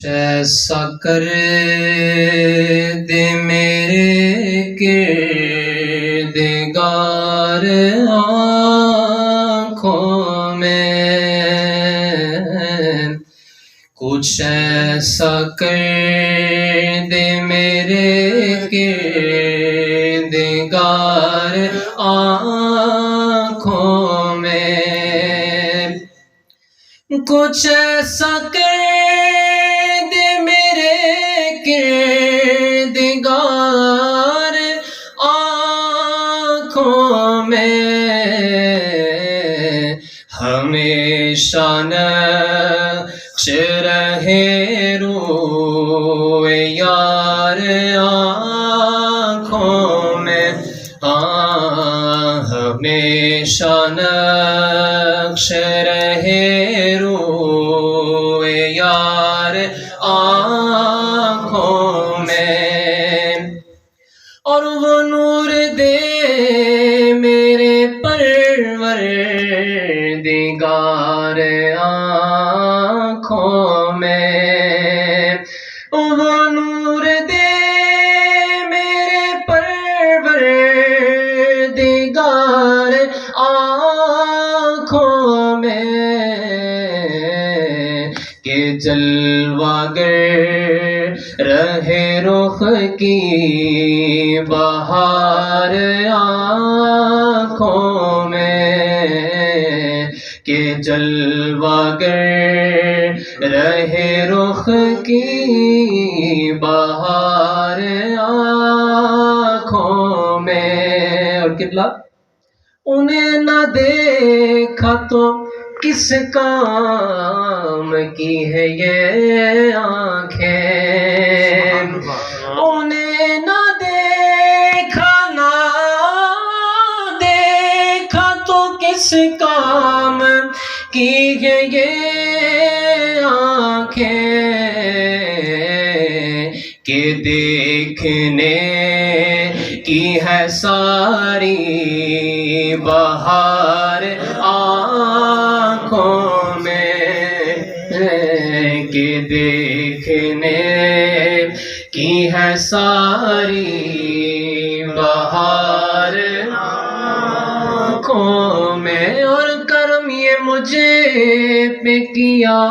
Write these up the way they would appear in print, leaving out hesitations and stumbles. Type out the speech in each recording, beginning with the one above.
ایسا کر دے میرے کردگار آنکھوں میں، کچھ ایسا کر دے میرے کردگار آنکھوں میں، کچھ ایسا کر کردگار آنکھوں میں، ہمیشہ نقش رہے روئے یار آنکھوں میں، ہمیشہ نقش رہے روئے یار آنکھوں میں، اور وہ نور دے میرے پروردگار آنکھوں میں، وہ نور دے میرے پروردگار آنکھوں میں، کہ جلوہ گر رہے رخ کی بہار آنکھوں میں، کہ جلوہ گر رہے رخ کی بہار آنکھوں میں، اور کتلا انہیں نہ دیکھا تو کس کام کی ہے یہ آنکھیں، انہیں نہ دیکھا تو کس کام کی ہے یہ آنکھیں، کہ دیکھنے کی ہے ساری بہار آنکھوں میں، کہ دیکھنے کی ہے ساری بہار آنکھوں میں، اور کرم یہ مجھے پہ کیا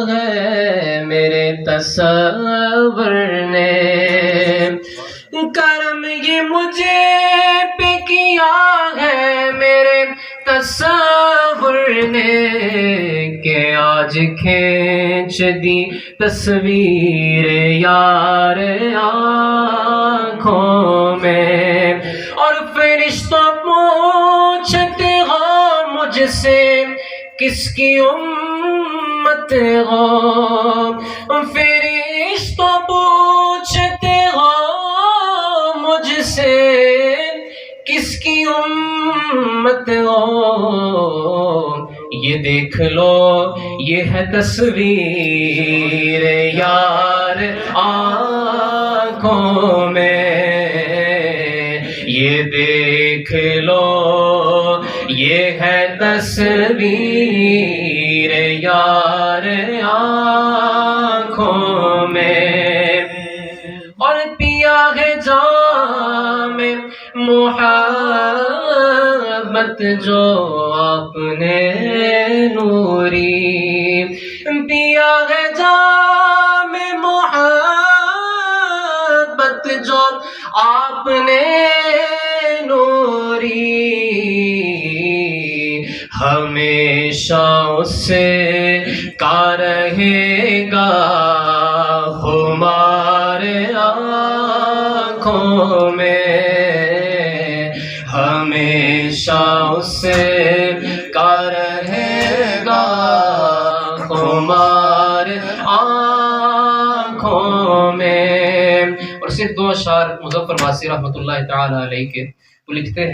ہے میرے تصور نے، کرم یہ مجھے پہ کیا ہے میرے تصور نے، کہ آج کھینچ دی تصویر یار آنکھوں میں، اور فرشتہ پوچھتے ہو مجھ سے کس کی امت ہو، فرشتہ پوچھتے ہو مجھ سے کس کی امت ہو، یہ دیکھ لو یہ ہے تصویر یار آنکھوں میں، یہ دیکھ لو یہ ہے تصویر یار آنکھوں میں، اور پیا ہے جام محبت جو آپ نے نوری، پیا ہے جام محبت جو آپ نے نوری، ہمیشہ اس کا رہے گا خمار آنکھوں میں، ہمیشہ اس کا رہے گا خمار آنکھوں میں۔ اور صرف دو اشعار مظفر واصی رحمۃ اللہ تعالی علیہ کے وہ لکھتے ہیں